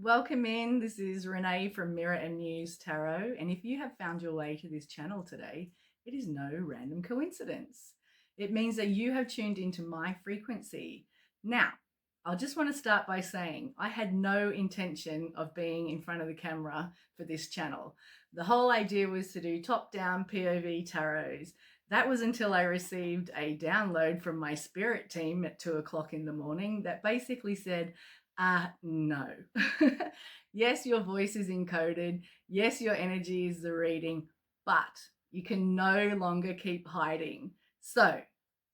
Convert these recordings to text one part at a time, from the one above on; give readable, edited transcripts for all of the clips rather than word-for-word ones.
Welcome in. This is Renee from Mirror and Muse Tarot. And if you have found your way to this channel today, it is no random coincidence. It means that you have tuned into my frequency. Now, I'll just want to start by saying I had no intention of being in front of the camera for this channel. The whole idea was to do top-down POV tarots. That was until I received a download from my spirit team at 2 o'clock in the morning that basically said, no. Yes, your voice is encoded. Yes, your energy is the reading, but you can no longer keep hiding. So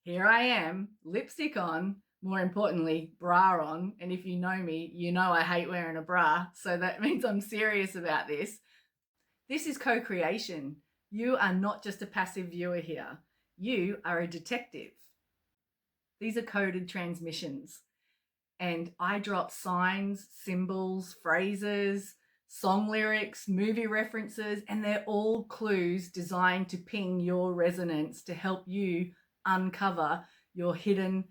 here I am, lipstick on, more importantly, bra on. And if you know me, you know I hate wearing a bra. So that means I'm serious about this. This is co creation. You are not just a passive viewer here, you are a detective. These are coded transmissions. And I drop signs, symbols, phrases, song lyrics, movie references, and they're all clues designed to ping your resonance to help you uncover your hidden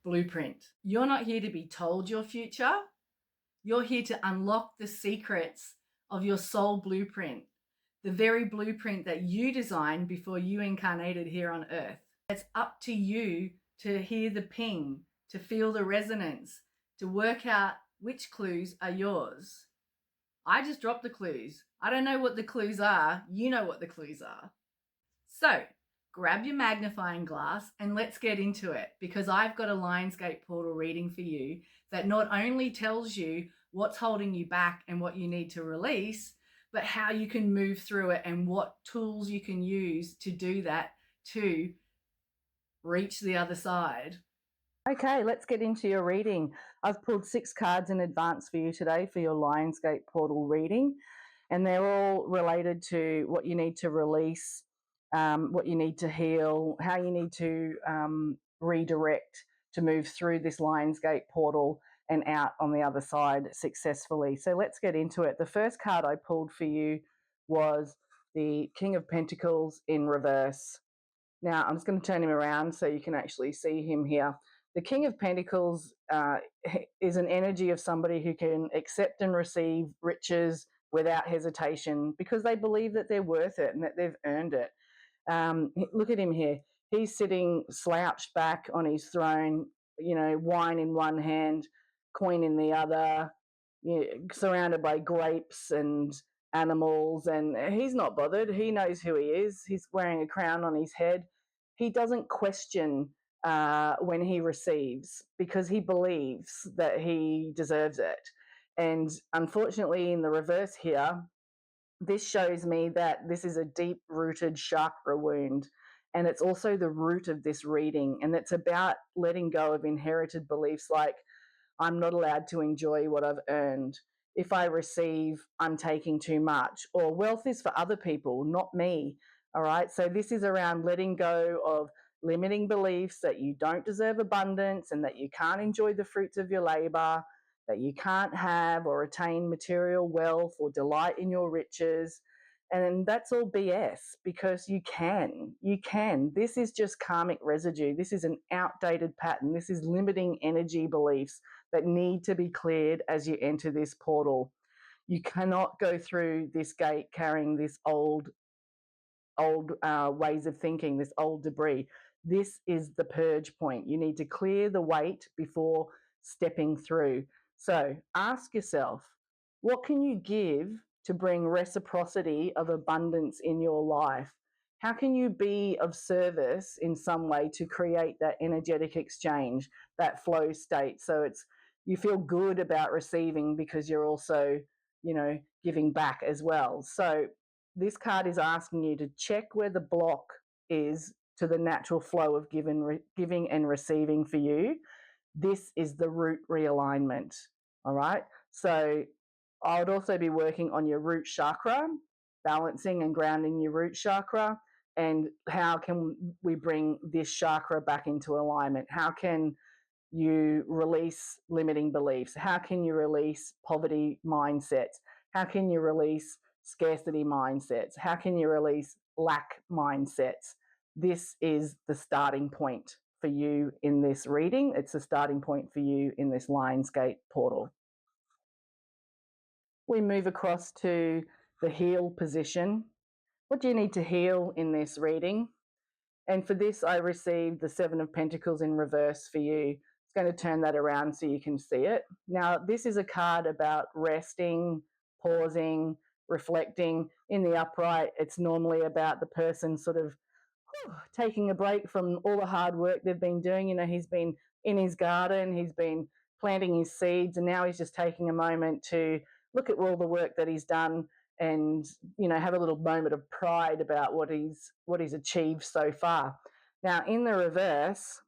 blueprint. You're not here to be told your future. You're here to unlock the secrets of your soul blueprint, the very blueprint that you designed before you incarnated here on earth. It's up to you to hear the ping, to feel the resonance, to work out which clues are yours. I just dropped the clues. I don't know what the clues are. You know what the clues are. So grab your magnifying glass and let's get into it, because I've got a Lionsgate Portal reading for you that not only tells you what's holding you back and what you need to release, but how you can move through it and what tools you can use to do that, to reach the other side. Okay, let's get into your reading. I've pulled 6 cards in advance for you today for your Lionsgate Portal reading, and they're all related to what you need to release, what you need to heal, how you need to redirect to move through this Lionsgate Portal and out on the other side successfully. So let's get into it. The first card I pulled for you was the King of Pentacles in reverse. Now, I'm just going to turn him around so you can actually see him here. The King of Pentacles is an energy of somebody who can accept and receive riches without hesitation because they believe that they're worth it and that they've earned it. Look at him here. He's sitting slouched back on his throne, wine in one hand, coin in the other, surrounded by grapes and animals, and he's not bothered. He knows who he is. He's wearing a crown on his head. He doesn't question when he receives because he believes that he deserves it. And unfortunately, in the reverse here, this shows me that this is a deep rooted chakra wound. And it's also the root of this reading. And it's about letting go of inherited beliefs like, I'm not allowed to enjoy what I've earned. If I receive, I'm taking too much. Or wealth is for other people, not me. All right. So this is around letting go of limiting beliefs that you don't deserve abundance and that you can't enjoy the fruits of your labor, that you can't have or attain material wealth or delight in your riches. And that's all BS because you can. You can. This is just karmic residue. This is an outdated pattern. This is limiting energy beliefs that need to be cleared as you enter this portal. You cannot go through this gate carrying this old ways of thinking, this old debris. This is the purge point. You need to clear the weight before stepping through. So ask yourself, what can you give to bring reciprocity of abundance in your life? How can you be of service in some way to create that energetic exchange, that flow state? So you feel good about receiving because you're also, giving back as well. So this card is asking you to check where the block is to the natural flow of giving and receiving for you. This is the root realignment. All right. So I would also be working on your root chakra, balancing and grounding your root chakra. And how can we bring this chakra back into alignment? How can you release limiting beliefs? How can you release poverty mindsets? How can you release scarcity mindsets? How can you release lack mindsets? This is the starting point for you in this reading. It's the starting point for you in this Lionsgate portal. we move across to the heal position. What do you need to heal in this reading? And for this, I received the Seven of Pentacles in reverse for you. It's going to turn that around so you can see it. Now, this is a card about resting, pausing, reflecting. In the upright, it's normally about the person sort of taking a break from all the hard work they've been doing. You know, he's been in his garden, he's been planting his seeds, and now he's just taking a moment to look at all the work that he's done and, you know, have a little moment of pride about what he's achieved so far. Now, in the reverse,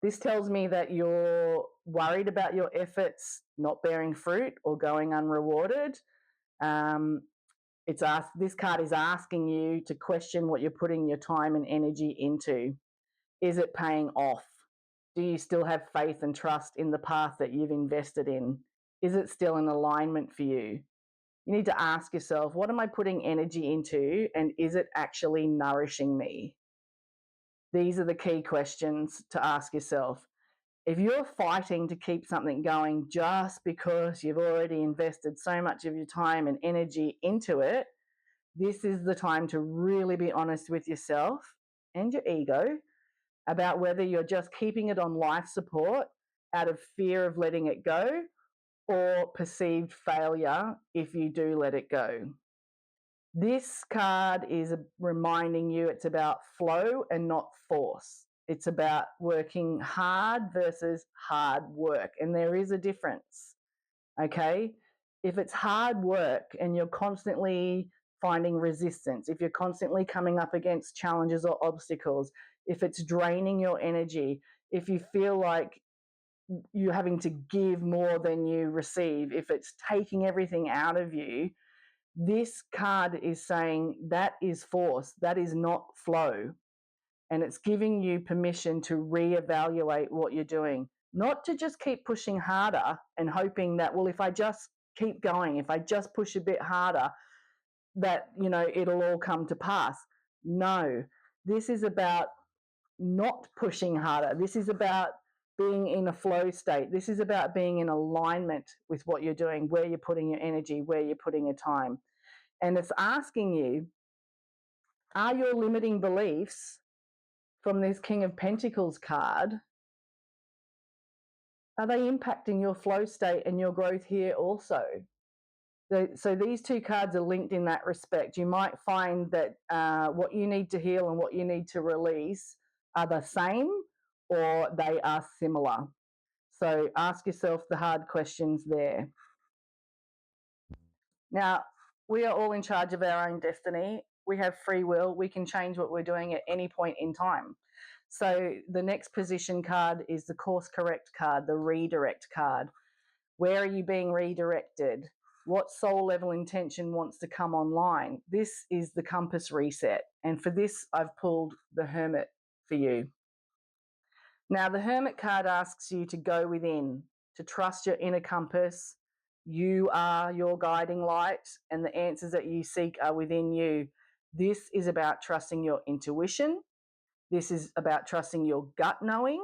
this tells me that you're worried about your efforts not bearing fruit or going unrewarded. This card is asking you to question what you're putting your time and energy into. Is it paying off? Do you still have faith and trust in the path that you've invested in? Is it still in alignment for you? You need to ask yourself, what am I putting energy into, and is it actually nourishing me? These are the key questions to ask yourself. If you're fighting to keep something going just because you've already invested so much of your time and energy into it, this is the time to really be honest with yourself and your ego about whether you're just keeping it on life support out of fear of letting it go or perceived failure if you do let it go. This card is reminding you it's about flow and not force. It's about working hard versus hard work, and there is a difference. Okay? If it's hard work and you're constantly finding resistance, if you're constantly coming up against challenges or obstacles, if it's draining your energy, if you feel like you're having to give more than you receive, if it's taking everything out of you, this card is saying that is force, that is not flow. And it's giving you permission to reevaluate what you're doing, not to just keep pushing harder and hoping that, well, if I just keep going, if I just push a bit harder, that, you know, it'll all come to pass. No, this is about not pushing harder. This is about being in a flow state. This is about being in alignment with what you're doing, where you're putting your energy, where you're putting your time. And it's asking you, are your limiting beliefs from this King of Pentacles card, are they impacting your flow state and your growth here also? So these two cards are linked in that respect. You might find that what you need to heal and what you need to release are the same or they are similar. So ask yourself the hard questions there. Now, we are all in charge of our own destiny. We have free will. We can change what we're doing at any point in time. So the next position card is the course correct card, the redirect card. Where are you being redirected? What soul level intention wants to come online? This is the compass reset. And for this, I've pulled the Hermit for you. Now, the Hermit card asks you to go within, to trust your inner compass. You are your guiding light, and the answers that you seek are within you. This is about trusting your intuition. This is about trusting your gut knowing.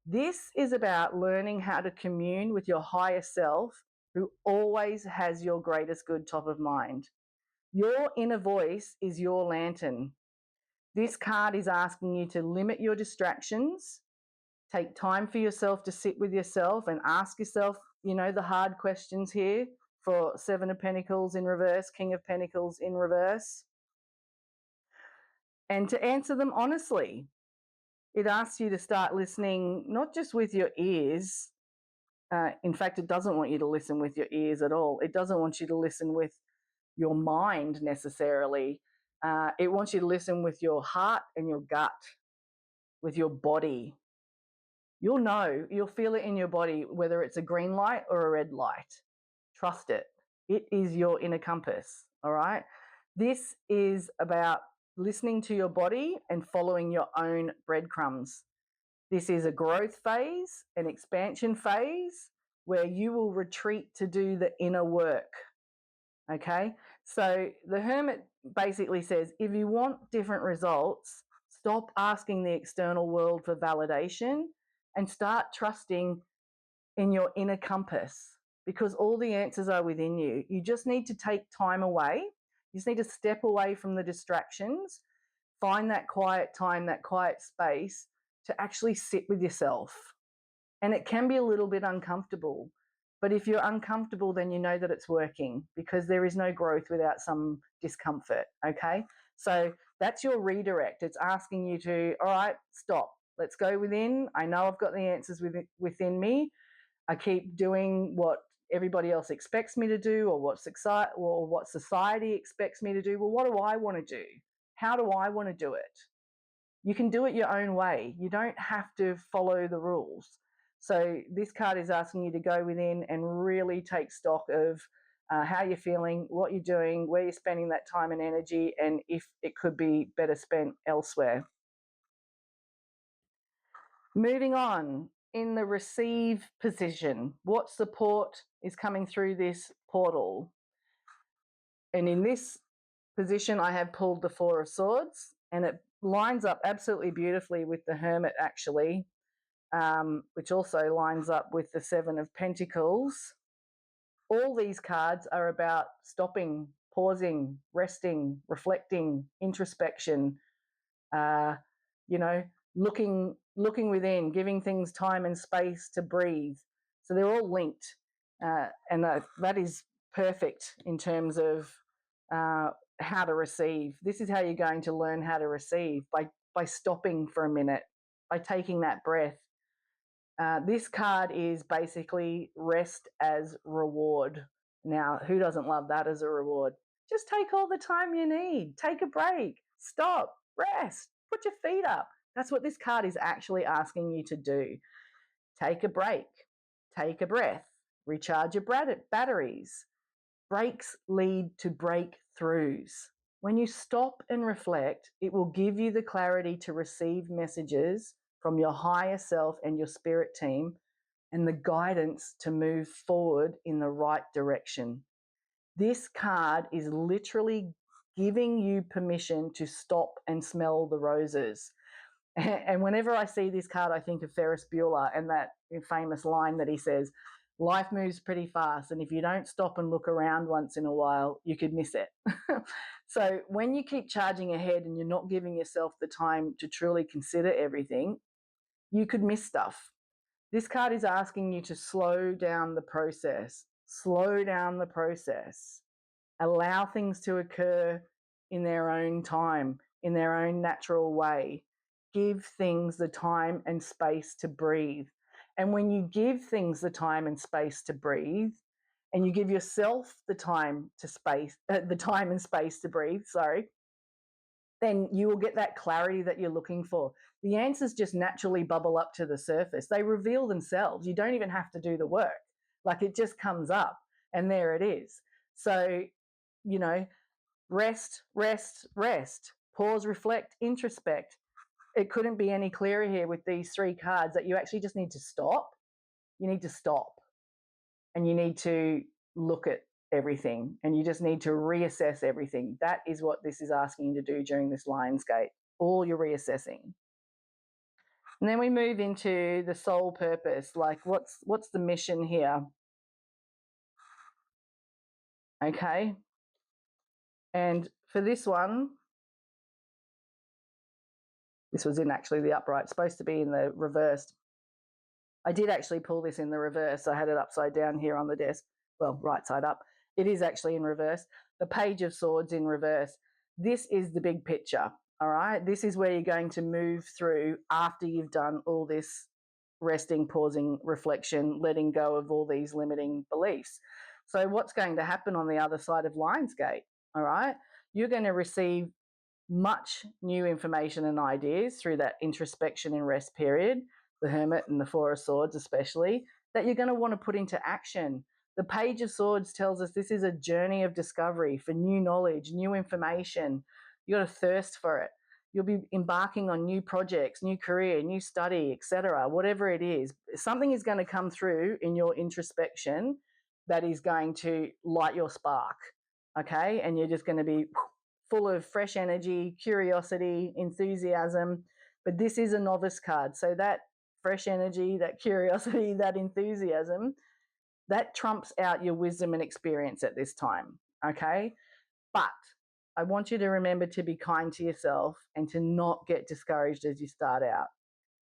This is about learning how to commune with your higher self, who always has your greatest good top of mind. Your inner voice is your lantern. This card is asking you to limit your distractions, take time for yourself to sit with yourself and ask yourself, you know, the hard questions here for Seven of Pentacles in reverse, King of Pentacles in reverse, and to answer them honestly. It asks you to start listening, not just with your ears. In fact, it doesn't want you to listen with your ears at all. It doesn't want you to listen with your mind necessarily. It wants you to listen with your heart and your gut, with your body. You'll know, you'll feel it in your body, whether it's a green light or a red light. Trust it. It is your inner compass, all right? This is about listening to your body and following your own breadcrumbs. This is a growth phase, an expansion phase, where you will retreat to do the inner work. Okay? So the Hermit basically says, if you want different results, stop asking the external world for validation and start trusting in your inner compass. because all the answers are within you. You just need to take time away. You just need to step away from the distractions, find that quiet time, that quiet space to actually sit with yourself. And it can be a little bit uncomfortable. But if you're uncomfortable, then you know that it's working, because there is no growth without some discomfort. Okay. So that's your redirect. It's asking you to, all right, stop. Let's go within. I know I've got the answers within me. I keep doing what everybody else expects me to do, or what society expects me to do. Well, what do I want to do? How do I want to do it? You can do it your own way. You don't have to follow the rules. So this card is asking you to go within and really take stock of how you're feeling, what you're doing, where you're spending that time and energy, and if it could be better spent elsewhere. Moving on, in the receive position, what support is coming through this portal? And in this position, I have pulled the Four of Swords, and it lines up absolutely beautifully with the Hermit, actually, which also lines up with the Seven of Pentacles. All these cards are about stopping, pausing, resting, reflecting, introspection, you know, looking within, giving things time and space to breathe. So they're all linked, and that is perfect in terms of how to receive. This is how you're going to learn how to receive, by stopping for a minute, by taking that breath. This card is basically rest as reward. Now, who doesn't love that as a reward? Just take all the time you need. Take a break. Stop. Rest. Put your feet up. That's what this card is actually asking you to do. Take a break. Take a breath. Recharge your batteries. Breaks lead to breakthroughs. When you stop and reflect, it will give you the clarity to receive messages from your higher self and your spirit team, and the guidance to move forward in the right direction. This card is literally giving you permission to stop and smell the roses. And whenever I see this card, I think of Ferris Bueller and that famous line that he says, life moves pretty fast, and if you don't stop and look around once in a while, you could miss it. So when you keep charging ahead and you're not giving yourself the time to truly consider everything, you could miss stuff. This card is asking you to slow down the process. Slow down the process. Allow things to occur in their own time, in their own natural way. Give things the time and space to breathe. And when you give things the time and space to breathe, and you give yourself the time and space to breathe, then you will get that clarity that you're looking for. The answers just naturally bubble up to the surface. They reveal themselves. You don't even have to do the work. Like, it just comes up and there it is. So, rest, rest, rest. Pause, reflect, introspect. It couldn't be any clearer here with these three cards that you actually just need to stop. You need to stop, and you need to look at everything, and you just need to reassess everything. That is what this is asking you to do during this Lionsgate. All your reassessing. And then we move into the soul purpose. Like, what's the mission here? Okay. And for this one, this was in actually the upright, supposed to be in the reversed. I did actually pull this in the reverse. I had it upside down here on the desk. Well, right side up. It is actually in reverse. The Page of Swords in reverse. This is the big picture, all right? This is where you're going to move through after you've done all this resting, pausing, reflection, letting go of all these limiting beliefs. So what's going to happen on the other side of Lionsgate, all right? You're going to receive much new information and ideas through that introspection and rest period, the Hermit and the Four of Swords especially, that you're going to want to put into action. The Page of Swords tells us this is a journey of discovery for new knowledge, new information. You got to thirst for it. You'll be embarking on new projects, new career, new study, etc. Whatever it is, something is going to come through in your introspection that is going to light your spark, okay? And you're just going to be full of fresh energy, curiosity, enthusiasm. But this is a novice card, so that fresh energy, that curiosity, that enthusiasm That trumps out your wisdom and experience at this time, okay? But I want you to remember to be kind to yourself and to not get discouraged as you start out.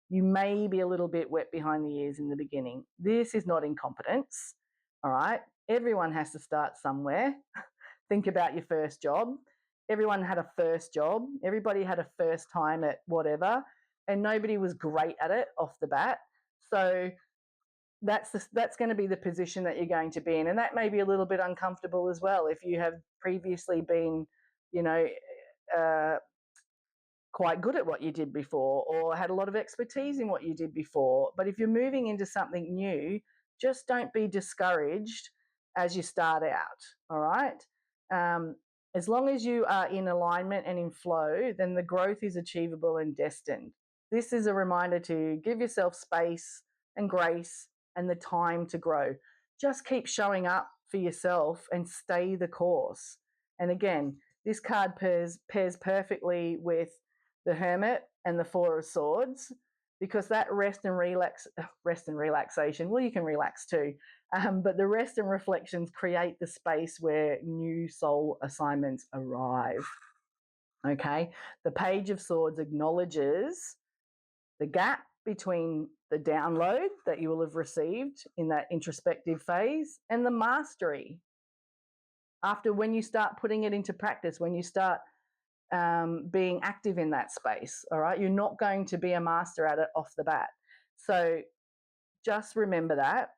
You may be a little bit wet behind the ears in the beginning. This is not incompetence, all right? Everyone has to start somewhere. Think about your first job. Everyone had a first job. Everybody had a first time at whatever, and nobody was great at it off the bat. So that's going to be the position that you're going to be in, and that may be a little bit uncomfortable as well if you have previously been, you know, uh, quite good at what you did before or had a lot of expertise in what you did before. But if you're moving into something new, just don't be discouraged as you start out. All right. As long as you are in alignment and in flow, then the growth is achievable and destined. This is a reminder to give yourself space and grace and the time to grow. Just keep showing up for yourself and stay the course. And again, this card pairs perfectly with the Hermit and the Four of Swords, because that rest and relaxation, well, you can relax too, but the rest and reflections create the space where new soul assignments arrive. Okay, the Page of Swords acknowledges the gap between the download that you will have received in that introspective phase and the mastery. After, when you start putting it into practice, when you start being active in that space, all right? You're not going to be a master at it off the bat. So just remember that.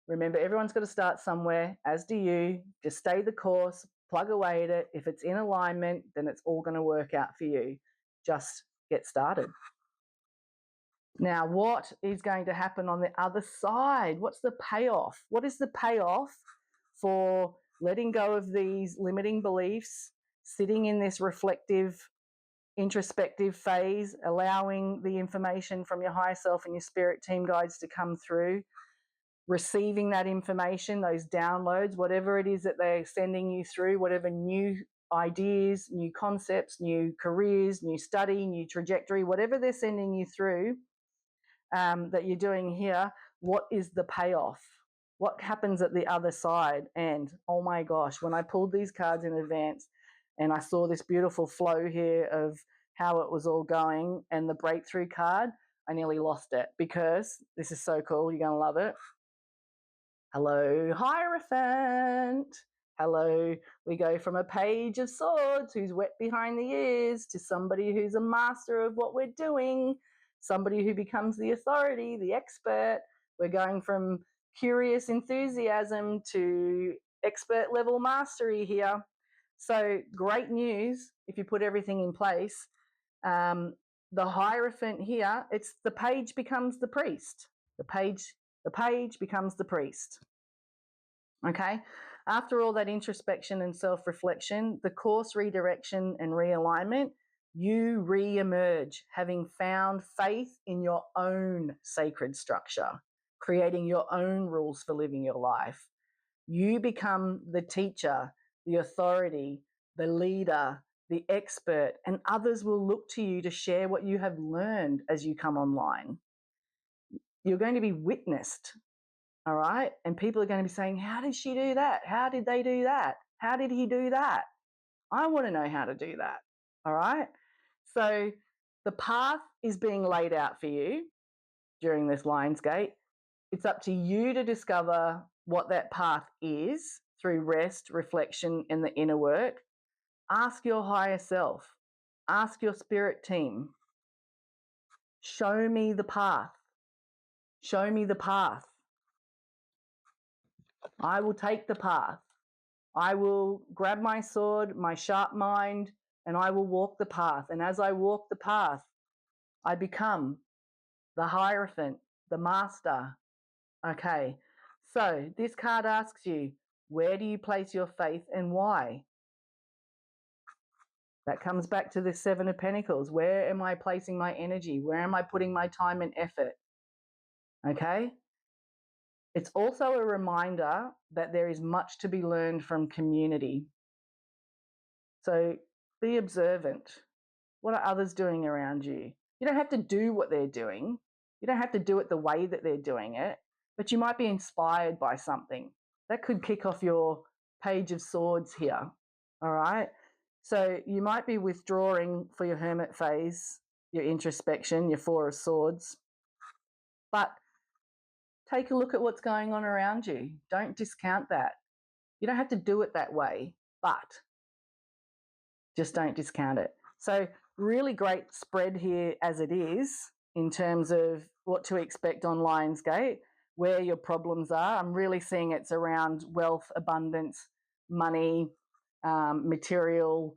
Remember, everyone's got to start somewhere, as do you. Just stay the course, plug away at it. If it's in alignment, then it's all going to work out for you. Just get started. Now, what is going to happen on the other side? What's the payoff? What is the payoff for letting go of these limiting beliefs, sitting in this reflective, introspective phase, allowing the information from your higher self and your spirit team guides to come through, receiving that information, those downloads, whatever it is that they're sending you through, whatever new ideas, new concepts, new careers, new study, new trajectory, whatever they're sending you through, that you're doing here, what is the payoff? What happens at the other side? And oh my gosh, when I pulled these cards in advance and I saw this beautiful flow here of how it was all going and the breakthrough card, I nearly lost it, because this is so cool. You're going to love it. Hello, Hierophant. Hello. We go from a Page of Swords who's wet behind the ears to somebody who's a master of what we're doing, somebody who becomes the authority, the expert. We're going from curious enthusiasm to expert level mastery here. So great news if you put everything in place. The Hierophant here, it's the page becomes the priest. The page becomes the priest. Okay. After all that introspection and self-reflection, the course redirection and realignment, you re-emerge having found faith in your own sacred structure, creating your own rules for living your life. You become the teacher, the authority, the leader, the expert, and others will look to you to share what you have learned as you come online. You're going to be witnessed, all right? And people are going to be saying, how did she do that? How did they do that? How did he do that? I want to know how to do that, all right? So the path is being laid out for you during this Lionsgate. It's up to you to discover what that path is through rest, reflection, and the inner work. Ask your higher self. Ask your spirit team. Show me the path. Show me the path. I will take the path. I will grab my sword, my sharp mind, and I will walk the path. And as I walk the path, I become the Hierophant, the master. Okay, so this card asks you, where do you place your faith and why? That comes back to the Seven of Pentacles. Where am I placing my energy? Where am I putting my time and effort? Okay? It's also a reminder that there is much to be learned from community. So be observant. What are others doing around you? You don't have to do what they're doing. You don't have to do it the way that they're doing it. but you might be inspired by something. That could kick off your Page of Swords here, all right? So you might be withdrawing for your Hermit phase, your introspection, your Four of Swords, but take a look at what's going on around you. Don't discount that. You don't have to do it that way, but just don't discount it. So really great spread here as it is in terms of what to expect on Lionsgate, where your problems are. I'm really seeing it's around wealth, abundance, money, material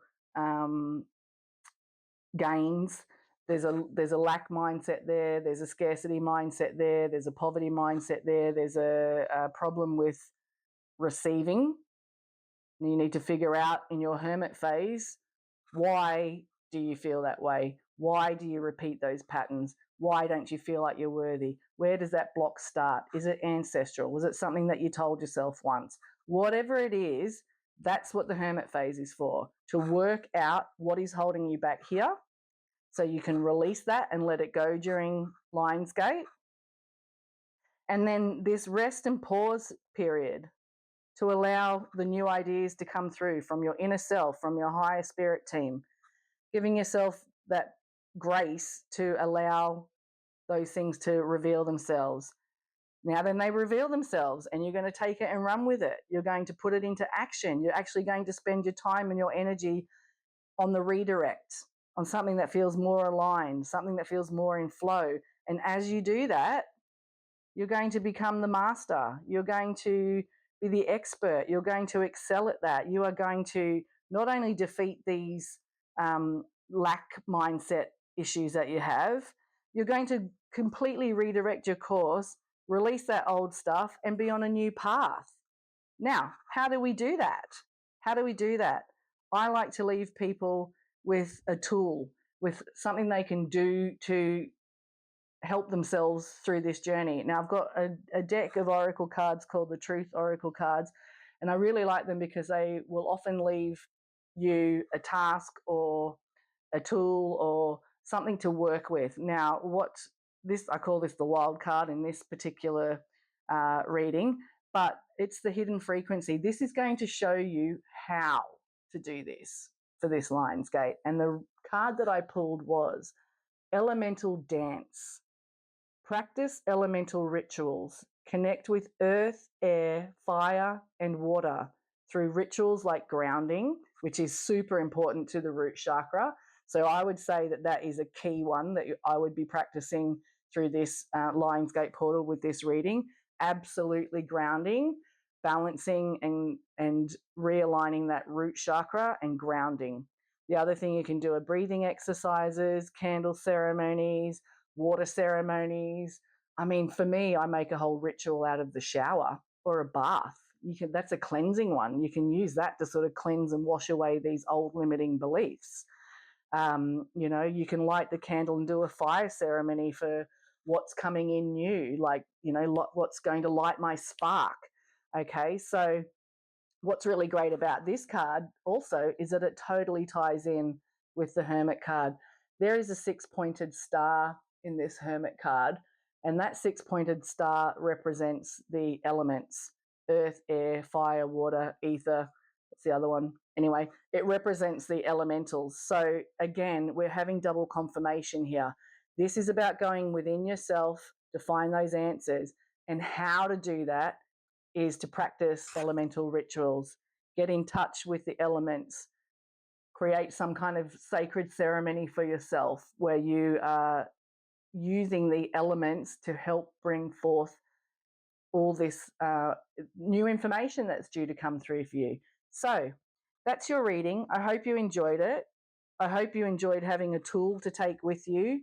gains. There's a lack mindset there. There's a scarcity mindset there. There's a poverty mindset there. There's a problem with receiving. You need to figure out in your hermit phase, why do you feel that way? Why do you repeat those patterns? Why don't you feel like you're worthy? Where does that block start? Is it ancestral? Was it something that you told yourself once? Whatever it is, that's what the hermit phase is for, to work out what is holding you back here so you can release that and let it go during Lionsgate. And then this rest and pause period to allow the new ideas to come through from your inner self, from your higher spirit team, giving yourself that grace to allow those things to reveal themselves. Now then they reveal themselves and you're going to take it and run with it. You're going to put it into action. You're actually going to spend your time and your energy on the redirect, on something that feels more aligned, something that feels more in flow. And as you do that, you're going to become the master. You're going to be the expert. You're going to excel at that. You are going to not only defeat these lack mindset issues that you have, you're going to completely redirect your course, release that old stuff, and be on a new path. Now, how do we do that? How do we do that? I like to leave people with a tool, with something they can do to help themselves through this journey. Now, I've got a deck of oracle cards called the Truth Oracle cards, and I really like them because they will often leave you a task or a tool or something to work with. Now, I call this the wild card in this particular reading, but it's the hidden frequency. This is going to show you how to do this for this Lionsgate. And the card that I pulled was Elemental Dance. Practice elemental rituals. Connect with earth, air, fire, and water through rituals like grounding, which is super important to the root chakra. So I would say that is a key one that I would be practicing through this Lionsgate portal with this reading. Absolutely grounding, balancing and realigning that root chakra and grounding. The other thing you can do are breathing exercises, candle ceremonies, water ceremonies. I mean, for me, I make a whole ritual out of the shower or a bath. That's a cleansing one. You can use that to sort of cleanse and wash away these old limiting beliefs. You can light the candle and do a fire ceremony for what's coming in new, like, what's going to light my spark. Okay, so what's really great about this card also is that it totally ties in with the Hermit card. There is a 6-pointed star in this Hermit card, and that 6-pointed star represents the elements: earth, air, fire, water, ether. What's the other one? Anyway, it represents the elementals. So again, we're having double confirmation here. This is about going within yourself to find those answers, and how to do that is to practice elemental rituals, get in touch with the elements, create some kind of sacred ceremony for yourself where you are using the elements to help bring forth all this new information that's due to come through for you. So that's your reading. I hope you enjoyed it. I hope you enjoyed having a tool to take with you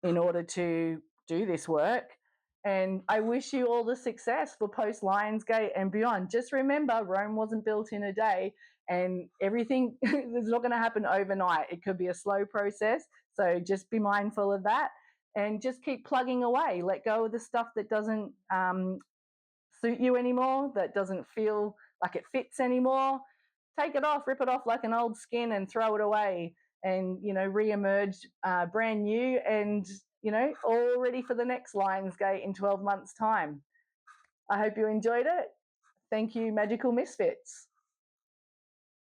in order to do this work. And I wish you all the success for post Lionsgate and beyond. Just remember, Rome wasn't built in a day, and everything is not going to happen overnight. It could be a slow process. So just be mindful of that and just keep plugging away. Let go of the stuff that doesn't suit you anymore, that doesn't feel like it fits anymore. Take it off, rip it off like an old skin and throw it away, and re-emerge brand new and all ready for the next Lionsgate in 12 months time. I hope you enjoyed it. Thank you, Magical Misfits.